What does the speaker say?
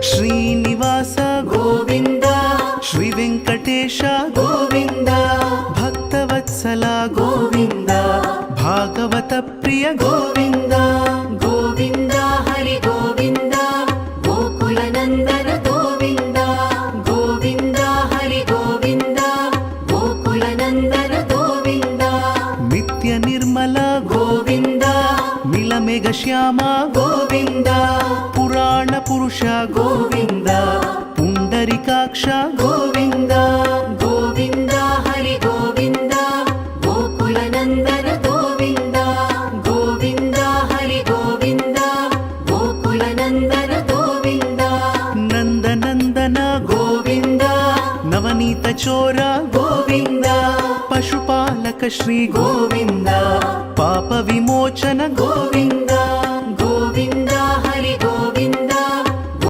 ಶ್ರೀನಿವಾಸ ಗೋವಿಂದ ಶ್ರೀ ವೆಂಕಟೇಶ ಗೋವಿಂದ ಭಕ್ತವತ್ಸಲ ಗೋವಿಂದ ಭಾಗವತ ಪ್ರಿಯ ಗೋವಿಂದ ಗೋವಿಂದ ಹರಿ ಗೋವಿಂದ ಗೋಕುಲ ನಂದನ ಗೋವಿಂದ ಗೋವಿಂದ ಹರಿ ಗೋವಿಂದ ಗೋಕುಲ ನಂದನ ಗೋವಿಂದ ನಿತ್ಯ ನಿರ್ಮಲ ಗೋವಿಂದ ಮಿಲಮೆಘ ಶ್ಯಾಮ ಗೋವಿಂದ ಪುರಾಣ ಪುರುಷ ಗೋವಿಂದ ಪುಂಡರಿಕಾಕ್ಷ ಗೋವಿಂದ ಗೋವಿಂದ ಹರಿ ಗೋವಿಂದ ಗೋಕುಲ ನಂದನ ಗೋವಿಂದ ಗೋವಿಂದ ಹರಿ ಗೋವಿಂದ ಗೋಕುಲ ನಂದನ ಗೋವಿಂದ ನಂದನಂದನ ಗೋವಿಂದ ನವನೀತ ಚೋರ ಗೋವಿಂದ ಪಶುಪಾಲಕ ಶ್ರೀ ಗೋವಿಂದ ಪಾಪ ವಿಮೋಚನ ಗೋವಿಂದ